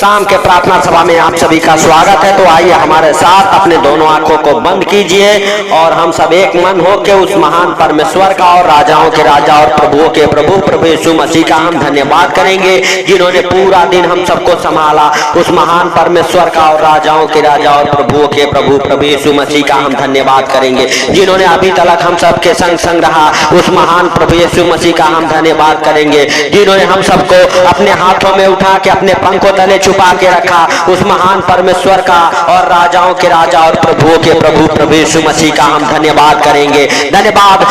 शाम के प्रार्थना सभा में आप सभी का स्वागत है। तो आइए हमारे साथ अपने दोनों आंखों को बंद कीजिए और हम सब एक मन हो के उस महान परमेश्वर का और राजाओं के राजा और प्रभुओं के प्रभु प्रभु यीशु मसीह का हम धन्यवाद करेंगे, जिन्होंने पूरा दिन हम सबको संभाला। उस महान परमेश्वर का और राजाओं के राजा और प्रभुओं के प्रभु प्रभु यीशु मसीह का हम धन्यवाद करेंगे, जिन्होंने अभी तक हम सबके संग संग रहा। उस महान प्रभु यीशु मसीह का हम धन्यवाद करेंगे, जिन्होंने हम सबको अपने हाथों में उठा के अपने पंखों तले छुपा के रखा। उस महान परमेश्वर का और राजाओं के राजा और प्रभुओं के प्रभु प्रभु यीशु मसीह का हम धन्यवाद करेंगे। धन्यवाद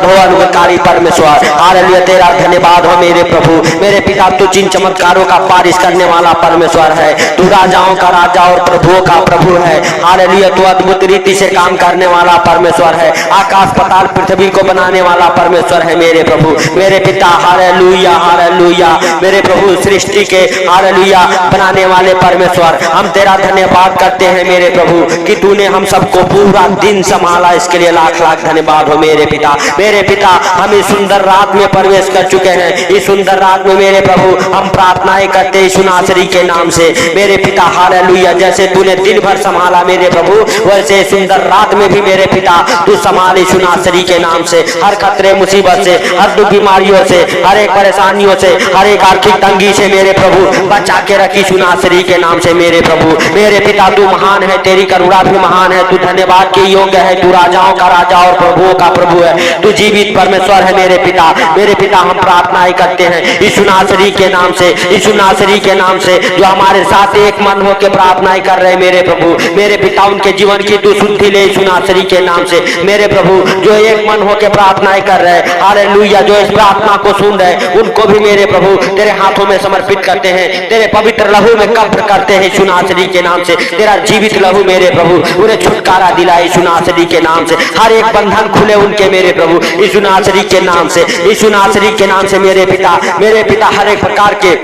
हो अनुग्रहकारी परमेश्वर। हालेलुया, तेरा धन्यवाद हो मेरे प्रभु मेरे पिता। तू जिन चमत्कारों का पारिश करने वाला परमेश्वर है, तू राजाओं का राजा और प्रभुओं का प्रभु है। हालेलुया, तू अद्भुत रीति से काम करने वाला परमेश्वर है। आकाश पाताल पृथ्वी को बनाने वाला परमेश्वर है मेरे प्रभु मेरे पिता। हालेलुया हालेलुया, मेरे प्रभु सृष्टि के हालेलुया बनाने वाले परमेश्वर, हम तेरा धन्यवाद करते हैं मेरे प्रभु कि तूने हम सबको पूरा दिन संभाला। इसके लिए लाख लाख धन्यवाद हो मेरे पिता। मेरे पिता, हम इस सुंदर रात में प्रवेश कर चुके हैं। इस सुंदर रात में मेरे प्रभु हम प्रार्थनाएं करते हैं यीशु नासरी के नाम से मेरे पिता। हालेलुया, जैसे तूने दिन भर संभाला मेरे प्रभु, वैसे सुंदर रात में भी मेरे पिता तू संभाल यीशु नासरी के नाम से। हर खतरे मुसीबत से, हर दुख बीमारियों से, हर एक परेशानियों से, हर एक आर्थिक तंगी से मेरे प्रभु बचा के रखी यीशु नासरी के नाम से मेरे प्रभु मेरे पिता। तू महान है, तेरी करुणा भी महान है, तू धन्यवाद के योग्य है। तू राजाओं का राजा और प्रभुओं का प्रभु है, तू जीवित परमेश्वर है मेरे पिता। मेरे पिता, हम प्रार्थनाएं करते हैं यीशु नासरी के नाम से, यीशु नासरी के नाम से, जो हमारे साथ एक मन होकर प्रार्थनाएं कर रहे हैं मेरे प्रभु मेरे पिता। उनके जीवन की तू सुधि ले यीशु नासरी के नाम से मेरे प्रभु, जो एक मन होकर प्रार्थनाएं कर रहे हैं। हालेलुया, जो इस प्रार्थना को सुन रहे उनको भी मेरे प्रभु तेरे हाथों में समर्पित करते हैं। तेरे पवित्र लहू में कब्र करते हैं यीशु नासरी के नाम से। तेरा जीवित लहू मेरे प्रभु उन्हें छुटकारा दिलाए यीशु नासरी के नाम से। हर एक बंधन खुले उनके मेरे प्रभु यीशु नासरी के नाम से, यीशु नासरी के नाम से मेरे पिता। हर एक प्रकार के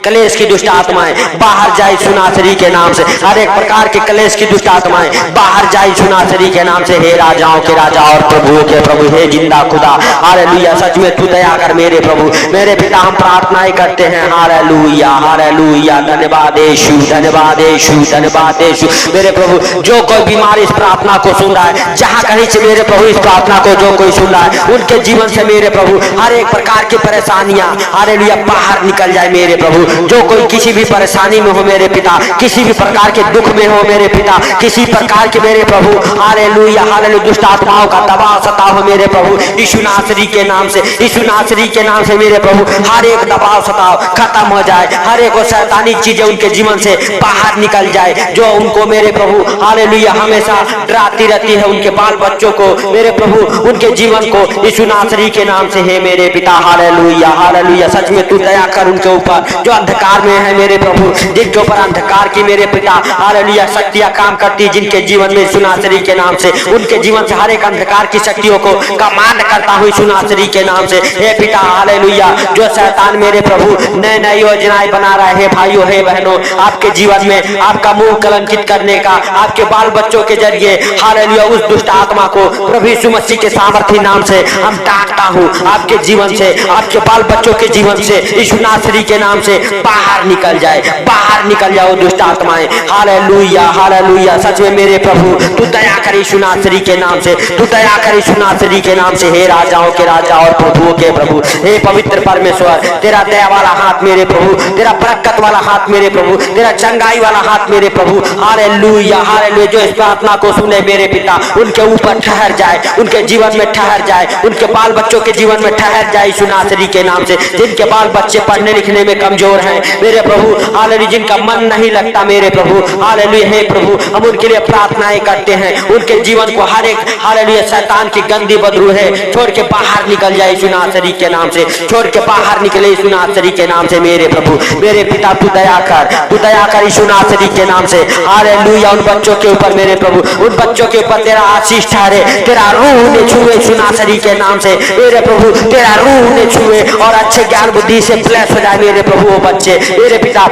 कलेश की दुष्ट आत्माएं बाहर जाए यीशु नासरी के नाम से। हर एक प्रकार के कलेश की दुष्ट आत्माएं बाहर जाए यीशु नासरी के नाम से। हे राजाओं के राजा और प्रभुओं के प्रभु, हे जिंदा खुदा, हालेलुया, सच में तू दया कर मेरे प्रभु मेरे पिता। हम प्रार्थनाएं करते हैं हालेलुया हालेलुया। धन्यवाद यीशु, धन्यवाद यीशु, धन्यवाद यीशु मेरे प्रभु। जो कोई बीमार इस प्रार्थना को सुन रहा है, जहां कहीं से मेरे प्रभु इस प्रार्थना को जो कोई सुन रहा है, उनके जीवन से मेरे प्रभु हर एक प्रकार की परेशानियां हालेलुया बाहर निकल जाए मेरे प्रभु। जो कोई किसी भी परेशानी में हो मेरे पिता, किसी भी प्रकार के दुख में हो मेरे पिता, किसी प्रकार के मेरे प्रभु हालेलुया हालेलुया दुष्ट आत्माओं का दबाव सताव हो मेरे प्रभु यीशु नासरी के नाम से, यीशु नासरी के नाम से मेरे प्रभु हर एक दबाव सताव खत्म हो जाए। हर एक शैतानी चीजें उनके जीवन से बाहर निकल जाए, जो उनको मेरे प्रभु हालेलुया हमेशा डराती रहती है। उनके बाल बच्चों को मेरे प्रभु, उनके जीवन को यीशु नासरी के नाम से है मेरे पिता। हालेलुया हालेलुया, सच में तू दया कर उनके ऊपर जो अंधकार में है मेरे प्रभु, जिनके ऊपर अंधकार की मेरे पिता हालेलुया शक्तियां काम करती, जिनके जीवन में यीशु नासरी के नाम से उनके जीवन से हर एक अंधकार की शक्तियों को कमांड करता हूँ यीशु नासरी के नाम से। हे पिता हालेलुया, जो शैतान मेरे प्रभु नए नए योजनाएं बना रहा है भाइयों हे बहनों, आपके जीवन में आपका मुंह कलंकित करने का, आपके बाल बच्चों के जरिए हालेलुया उस दुष्ट आत्मा को प्रभु यीशु मसीह के सामर्थी नाम से हम डांटता हूँ। आपके जीवन से, आपके बाल बच्चों के जीवन से यीशु नासरी के नाम से बाहर निकल जाए, बाहर निकल जाओ दुष्ट आत्माएं। हालेलुया हालेलुया, सच में मेरे प्रभु तू दया कर यीशु नासरी के नाम से, तू दया कर यीशु नासरी के नाम से। हे राजाओं के राजा और प्रभुओं के प्रभु, हे पवित्र परमेश्वर, तेरा दया वाला हाथ मेरे प्रभु, तेरा बरकत वाला हाथ मेरे प्रभु, तेरा चंगाई वाला हाथ मेरे प्रभु हालेलुया हालेलुया, जो इस प्रार्थना को सुने मेरे पिता उनके ऊपर ठहर जाए, उनके जीवन में ठहर जाए, उनके बाल बच्चों के जीवन में ठहर जाए यीशु नासरी के नाम से। जिनके बाल बच्चे पढ़ने लिखने में कमजोर हैं मेरे प्रभु हालेलुया, जिनका मन नहीं लगता मेरे प्रभु हालेलुया, हे प्रभु हम उनके लिए प्रार्थनाएं करते हैं। उनके जीवन को हर एक हालेलुया शैतान की गंदी बदरू है छोड़ के बाहर निकल जाए यीशु नासरी के नाम से, छोड़ के बाहर निकले यीशु नासरी के नाम से मेरे प्रभु मेरे पिता। तू दया कर यीशु नासरी के नाम से। हालेलुया, उन बच्चों के ऊपर मेरे प्रभु, उन बच्चों के ऊपर तेरा आशीष ठहरे, तेरा रूह ने छुए यीशु नासरी के नाम से मेरे प्रभु, तेरा रूह ने छुए और अच्छे ज्ञान बुद्धि से ब्लेस हो जाए मेरे प्रभु वो बच्चे मेरे पिता।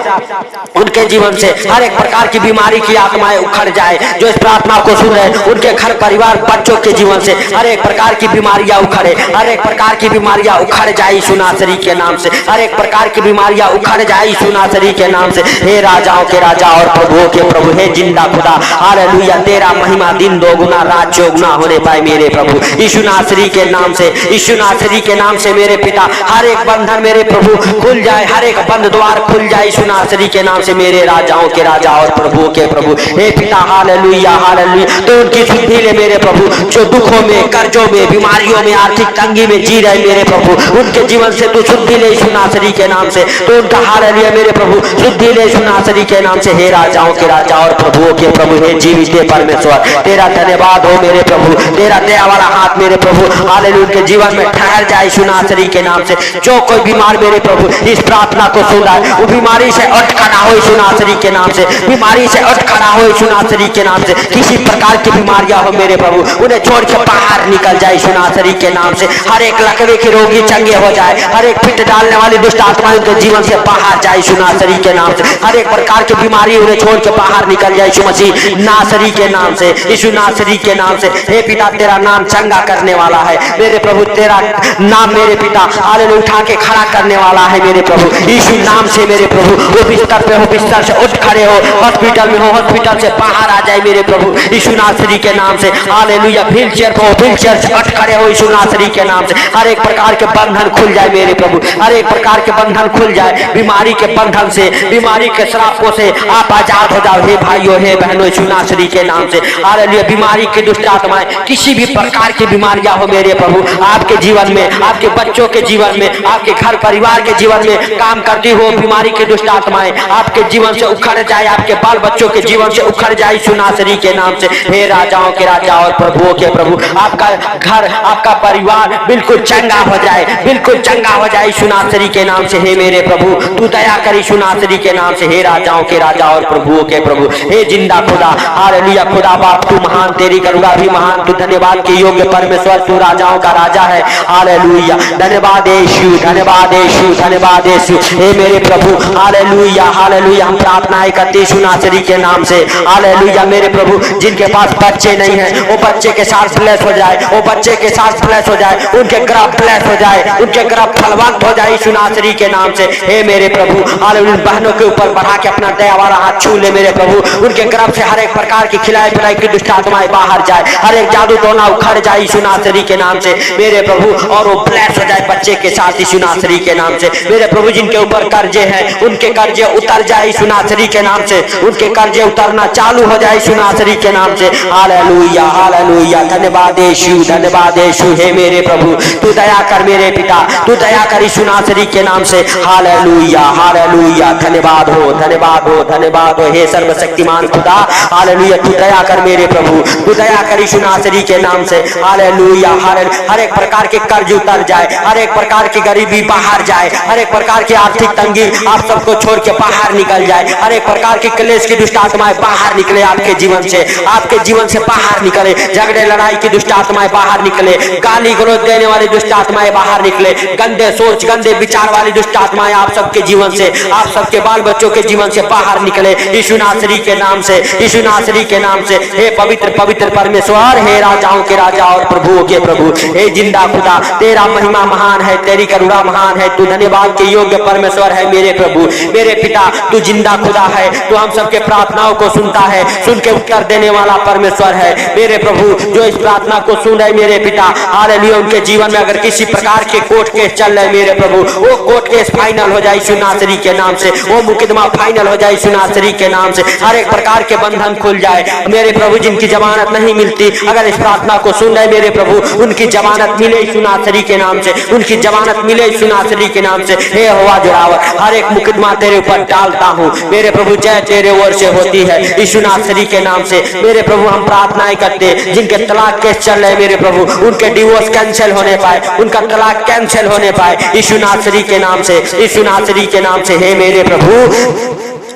उनके जीवन से हर एक प्रकार की बीमारी की आत्माएं उखड़ जाए, जो इस प्रार्थना को सुन रहे उनके घर परिवार बच्चों के जीवन से हर एक प्रकार की बीमारियां उखड़े, हर एक प्रकार की बीमारियां उखड़ जाए यीशु नासरी के नाम से। हर एक प्रकार की बीमारियां उखड़ जाए यीशु नासरी के नाम से। हे राजाओं के राजा और प्रभुओं के प्रभु, हे जिंदा खुदा, हालेलुया, तेरा महिमा दिन दोगुना रात चौगुना होने पाए मेरे प्रभु, यीशु नासरी के नाम से, यीशु नासरी के नाम से मेरे पिता, हर एक बंधन मेरे प्रभु खुल जाए, हर एक बंद द्वार खुल जाए यीशु नासरी के नाम से मेरे राजाओं के राजा और प्रभुओं के प्रभु। हे पिता, हालेलुया हालेलुया, तो उनकी शुद्धि ले मेरे प्रभु, जो दुखों में, कर्जों में, बीमारियों में, आर्थिक तंगी में जी रहे मेरे प्रभु, उनके जीवन से तू शुद्धि ले यीशु नासरी के नाम से, तो उनका हालेलुया मेरे प्रभु शुद्धि ले यीशु नासरी के नाम से। हे राजाओं के राजा और प्रभुओं के प्रभु, हे जीवित परमेश्वर, तेरा धन्यवाद हो मेरे प्रभु, तेरा दया वाला हाथ मेरे प्रभु हालेलुया के जीवन में ठहर जाए यीशु नासरी के नाम से। जो कोई बीमार मेरे प्रभु इस प्रार्थना को सुन रहा है, वो बीमारी से उठ खड़ा हो यीशु नासरी के नाम से, बीमारी से उठ खड़ा हो यीशु नासरी के नाम से। किसी प्रकार की बीमारियां हो मेरे प्रभु, उन्हें छोड़ के बाहर निकल जाए यीशु नासरी के नाम से। हर एक लकवे के रोगी चंगे हो जाए, हर एक पिट डालने वाली दुष्ट आत्माएं उनके जीवन से बाहर जाए यीशु नासरी के नाम से। हर एक प्रकार की बीमारी उन्हें छोड़ के बाहर निकल जाए यीशु मसीह नासरी के नाम से, यीशु नासरी के नाम से। हे पिता, तेरा नाम चंगा करने वाला है मेरे प्रभु, तेरा नाम मेरे पिता हालेलुया उठा के खड़ा करने वाला है मेरे प्रभु, यीशु नाम से मेरे प्रभु। वो बिस्तर पे हो, बिस्तर से उठ खड़े हो, हॉस्पिटल में हो, हॉस्पिटल से बाहर आ जाए मेरे प्रभु यीशु नासरी के नाम से। हालेलुया, व्हील चेयर पे हो, व्हील चेयर से उठ खड़े हो यीशु नासरी के नाम से। हर एक प्रकार के बंधन खुल जाए मेरे प्रभु, हर एक प्रकार के बंधन खुल जाए, बीमारी के बंधन से, बीमारी के श्रापों से आप आजाद हो जाओ हे भाइयों, हे बहनों यीशु नासरी के नाम से। हालेलुया, बीमारी की दुष्ट आत्माएं, किसी भी प्रकार की बीमारियां हो मेरे प्रभु आपके जीवन में, आपके बच्चों के जीवन में, आपके घर परिवार के जीवन में काम करती हो, बीमारी की दुष्ट आत्माएं आपके जीवन से उखड़ जाए, आपके बाल बच्चों के जीवन से उखड़ जाए यीशु नासरी के नाम से। हे राजाओं के राजा और प्रभुओं के प्रभु, आपका घर, आपका परिवार बिल्कुल चंगा हो जाए, बिल्कुल चंगा हो जाए यीशु नासरी के नाम से। हे मेरे प्रभु, तू दया कर यीशु नासरी के नाम से। हे राजाओं के राजा और प्रभुओं के प्रभु, हे जिंदा खुदा, हालेलुया, खुदा बाप तू महान, तेरी करुणा भी महान, तू धन्यवाद के योग्य परमेश्वर, तू राजाओं का राजा है। हालेलुया, धन्यवाद यीशु, धन्यवाद यीशु, धन्यवाद यीशु। हे मेरे प्रभु हालेलुया हालेलुया, हम प्रार्थनाएं करते यीशु नासरी के नाम से। हालेलुया मेरे प्रभु, जिनके पास बच्चे नहीं है वो बच्चे के साथ ब्लेस हो जाए, वो बच्चे के साथ ब्लेस हो जाए, उनके गर्भ ब्लेस हो जाए, उनके गर्भ फलवंत हो जाए यीशु नासरी के नाम से। हे मेरे प्रभु हालेलुया, बहनों के ऊपर बढ़ा के अपना दया वाला हाथ छू ले मेरे प्रभु, उनके गर्भ से हर एक प्रकार की खिलाई पिलाई की दुष्ट आत्माएं बाहर जाए, हर एक जादू टोना उखड़ जाए यीशु नासरी के नाम से मेरे प्रभु, और वो ब्लेस हो जाए बच्चे के साथ यीशु नासरी के नाम से मेरे प्रभु। जिनके ऊपर कर्जे हैं उनके कर्जे उतर जाए यीशु नासरी के नाम से, उनके कर्जे उतरना चालू हो जाए यीशु नासरी के नाम से। हालेलुया हालेलुया, धन्यवाद यीशु, धन्यवाद यीशु। हे मेरे प्रभु, तू दया कर मेरे पिता, तू दया कर यीशु नासरी के नाम से। हालेलुया हालेलुया, धन्यवाद हो, धन्यवाद हो, धन्यवाद हो। हे सर्वशक्तिमान खुदा हालेलुया, तू दया कर मेरे प्रभु, तू दया कर यीशु नासरी के नाम से। हालेलुया हालेलुया, हर एक प्रकार के कर्ज उतर जाए, हर एक प्रकार की गरीबी बाहर जाए, हर एक प्रकार की आर्थिक तंगी आप सबको छोड़ के बाहर निकल जाए, हर एक प्रकार की क्लेश की दुष्ट आत्माएं बाहर निकले आपके जीवन से, आपके जीवन से बाहर निकले, झगड़े लड़ाई की दुष्ट आत्माएं बाहर निकले, गाली गलौज देने वाली दुष्ट आत्माएं बाहर निकले, गंदे सोच गंदे विचार वाली दुष्ट आत्माएं आप सबके जीवन से, आप सबके बाल बच्चों के जीवन से बाहर निकले यीशु नासरी के नाम से, यीशु नासरी के नाम से। हे पवित्र पवित्र परमेश्वर, हे राजाओं के राजा और प्रभुओं के प्रभु, हे जिंदा खुदा, तेरा महिमा महान है, तेरी करुणा महान है, तू धन्यवाद के योग्य परमेश्वर है मेरे प्रभु, मेरे पिता, तू जिंदा खुदा है, तू हम सबके प्रार्थनाओं को सुनता है, सुन के उत्तर देने वाला परमेश्वर है मेरे प्रभु। जो इस प्रार्थना को सुन रहे मेरे पिता हालेलुया, उनके जीवन में अगर किसी प्रकार के कोर्ट केस चल रहे मेरे प्रभु, वो कोर्ट केस फाइनल हो जाए यीशु नासरी के नाम से, वो मुकदमा फाइनल हो जाए यीशु नासरी के नाम से, हर एक प्रकार के बंधन खुल जाए मेरे प्रभु। जिनकी जमानत नहीं मिलती, अगर इस प्रार्थना को सुन रहे मेरे प्रभु, उनकी जमानत मिले यीशु नासरी के नाम से, उनकी जमानत मिले यीशु नासरी के नाम से। हे यहोवा जोरावर, हर एक मुकदमा तेरे ऊपर डालता हूँ मेरे प्रभु, जय तेरे ओर से होती है यीशु नासरी के नाम से मेरे प्रभु। हम प्रार्थनाएं करते, जिनके तलाक केस चल रहे मेरे प्रभु, उनके डिवोर्स कैंसिल होने पाए, उनका तलाक कैंसिल होने पाए यीशु नासरी के नाम से, यीशु नासरी के नाम से। हे मेरे प्रभु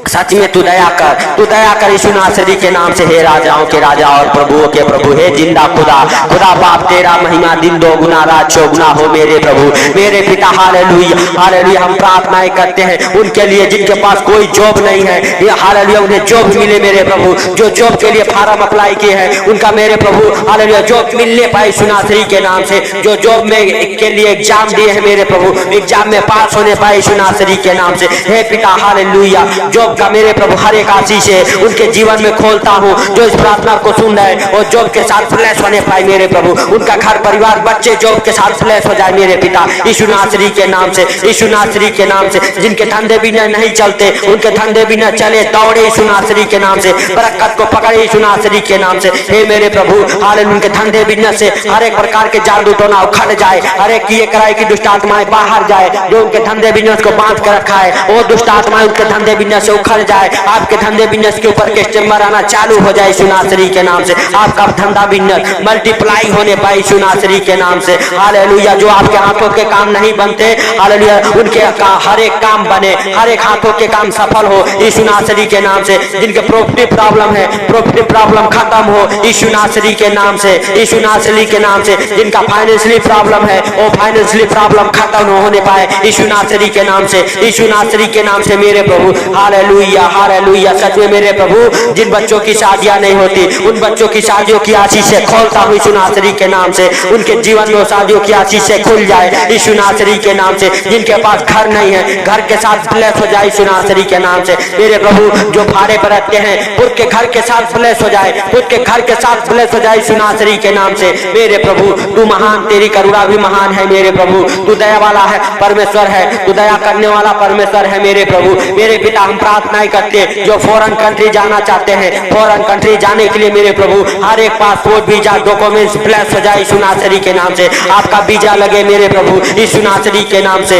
सच में तू दया कर यीशु नासरी के नाम से। हे राजाओं के राजा और प्रभुओं के प्रभु, हे जिंदा खुदा, खुदा बाप तेरा महिमा दिन दो गुना रात चौगुना हो मेरे प्रभु, मेरे पिता। Hallelujah hallelujah. हम प्रार्थनाएं करते हैं उनके लिए जिनके पास कोई जॉब नहीं है, हालेलुया उन्हें जॉब मिले मेरे प्रभु। जो जॉब के लिए फार्म अप्लाई किए हैं उनका मेरे प्रभु हालेलुया जॉब मिलने पाए यीशु नासरी के नाम से। जो जॉब में के लिए एग्जाम दिए हैं मेरे प्रभु, एग्जाम में पास होने पाए यीशु नासरी के नाम से। हे पिता हालेलुया, जॉब का मेरे प्रभु हर एक आशीष है उनके जीवन में खोलता हूँ। जो इस प्रार्थना को सुन रहे हैं वो जॉब के साथ फ्लैश होने पाए मेरे प्रभु। उनका घर परिवार बच्चे जॉब के साथ फ्लैश हो जाए मेरे पिता, यीशु नासरी के नाम से, यीशु नासरी के नाम से। जिनके धंधे बिना नहीं चलते उनके धंधे बिना चले दौड़े यीशु नासरी के नाम से। बरकत को पकड़े यीशु नासरी के नाम से। हे मेरे प्रभु हालेलुया, उनके धंधे बिना से हर एक प्रकार के जादू टोना उखड़ जाए, हर एक किए कराए की दुष्ट आत्माएं बाहर जाए। जो उनके धंधे बिजनेस को बांध कर रखा है वो दुष्ट आत्माएं उनके धंधे बिजनेस से उखड़ जाए। आपके धंधे बिजनेस के ऊपर कस्टमर आना चालू हो जाए यीशु नासरी के नाम से। आपका धंधा बिजनेस मल्टीप्लाई होने पाए यीशु नासरी के नाम से। हालेलुया, जो आपके हाथों के काम नहीं बनते हालेलुया उनके हर एक काम बने, हर एक हाथों के काम सफल हो यीशु नासरी के नाम से। जिनके प्रॉपर्टी प्रॉब्लम है प्रॉपर्टी प्रॉब्लम खत्म हो यीशु नासरी के नाम से, यीशु नासरी के नाम से। जिनका फाइनेंशियली प्रॉब्लम है वो फाइनेंशियली प्रॉब्लम खत्म होने पाए यीशु नासरी के नाम से, यीशु नासरी के नाम से मेरे प्रभु। Hallelujah hallelujah. सच में मेरे प्रभु जिन बच्चों की शादियां नहीं होती उन बच्चों की शादियों की आशीष से खोलता हूँ यीशु नासरी के नाम से। उनके जीवन में शादियों की आशीष से खुल जाए यीशु नासरी के नाम से। जिनके पास घर नहीं है घर के साथ फ्लैश हो जाए यीशु नासरी के नाम से मेरे प्रभु। जो भाड़े पर रहते हैं खुद के घर के साथ फ्लैश हो जाए, खुद के घर के साथ फ्लैश हो जाए यीशु नासरी के नाम से मेरे प्रभु। तू महान, तेरी करुणा भी महान है मेरे प्रभु। तू दया वाला है परमेश्वर है, तू दया करने वाला परमेश्वर है मेरे प्रभु। मेरे पिता हम प्रार्थनाएं करते हैं जो फॉरेन कंट्री जाना चाहते हैं, फॉरेन कंट्री जाने के लिए मेरे प्रभु हर एक पासपोर्ट वीजा डॉक्यूमेंट्स फ्लैश हो जाए यीशु नासरी के नाम से। आपका वीजा लगे मेरे प्रभु यीशु नासरी के नाम से।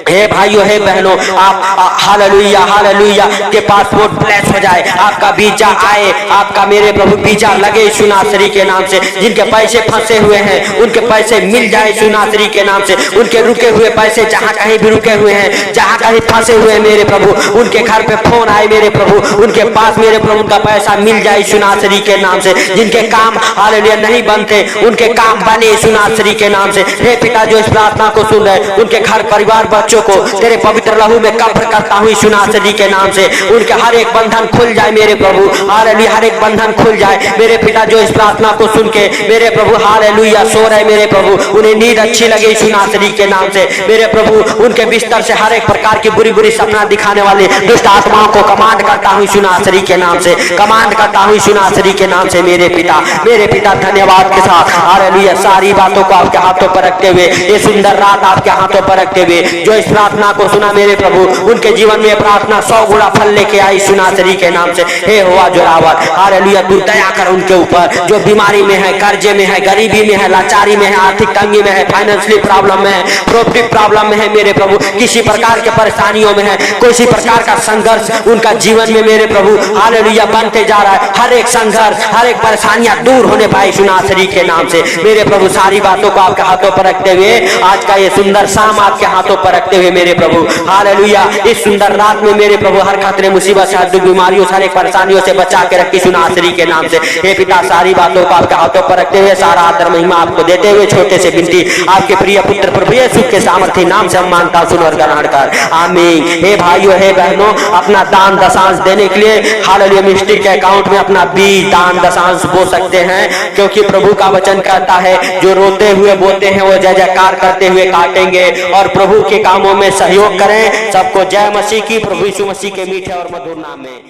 हे भाइयों हे बहनों, आप हालेलुया हालेलुया के पासपोर्ट फ्लैश हो जाए, आपका वीजा आए, आपका मेरे प्रभु वीजा लगे यीशु नासरी के नाम से। जिनके पैसे फंसे हुए हैं उनके पैसे मिल जाए यीशु नासरी के नाम से। उनके रुके हुए पैसे जहां कहीं भी रुके हुए हैं, जहां कहीं फंसे हुए हैं मेरे प्रभु, उनके घर पे फोन आए मेरे प्रभु, उनके पास मेरे प्रभु उनका पैसा मिल जाए यीशु नासरी के नाम से। जिनके काम हालेलुया नहीं बनते उनके काम बने यीशु नासरी के नाम से। हे पिता जो इस प्रार्थना को सुन रहे उनके घर परिवार बच्चों को तेरे पवित्र लहू में कब्र करता हूँ यीशु नासरी के नाम से। उनके हर एक बंधन खुल जाए मेरे प्रभु हालेलुया, हर एक बंधन खुल जाए मेरे पिता। जो इस प्रार्थना को सुन के मेरे प्रभु हालेलुया सो रहे मेरे प्रभु, उन्हें नींद अच्छी लगे यीशु नासरी के नाम से मेरे प्रभु। उनके बिस्तर से हर एक प्रकार की बुरी बुरी सपना दिखाने वाले दुष्ट आत्माओं को कमांड करता हूँ यीशु नासरी के नाम से, कमांड करता हूँ यीशु नासरी के नाम से मेरे पिता। मेरे पिता धन्यवाद के साथ हालेलुया सारी बातों को आपके हाथों पर रखते हुए, ये सुंदर रात आपके हाथों पर रखते हुए जो इस प्रार्थना को सुना मेरे प्रभु उनके जीवन में प्रार्थना 100 गुना फल लेके आई यीशु नासरी के नाम से। हे हुआ जोरावर हालेलुया, तू दया कर उनके ऊपर जो बीमारी में है, कर्जे में है, गरीबी में है, लाचारी में है, आर्थिक तंगी में है, फाइनेंशियली प्रॉब्लम में है, प्रॉपर्टी प्रॉब्लम में है मेरे प्रभु, किसी प्रकार के परेशानियों में है, किसी प्रकार का संघर्ष उनका जीवन में मेरे प्रभु हालेलुया बनते जा रहा है। हर एक संघर्ष हर एक परेशानियां दूर होने पाए यीशु नासरी के नाम से मेरे प्रभु। सारी बातों को आपके हाथों पर रखते हुए आज का ये सुंदर शाम आपके हाथों पर रखते हुए मेरे प्रभु हालेलुया इस सुंदर रात में मेरे प्रभु हर खतरे मुसीबत से, हर बीमारियों से, हर एक परेशानियों से बचा के रखी यीशु नासरी के नाम से। हे पिता सारी बातों को आपके हाथों पर रखते हुए सारा आदर महिमा आपको देते हुए छोटे से विनती आपके प्रिय पुत्र प्रभु यीशु के सामर्थ्य नाम से हम मानता सुन और ग्रहण कर आमीन। हे भाइयों हे बहनों, अपना दान दशांश देने के लिए हालेलुया मिनिस्ट्री के अकाउंट में अपना बीज दान दशांश बो सकते हैं, क्योंकि प्रभु का वचन कहता है जो रोते हुए बोते हैं वो जय जयकार करते हुए काटेंगे। और प्रभु के कामों में सहयोग करें। सबको जय मसीह की, प्रभु यीशु मसीह के मीठे और मधुर नाम में।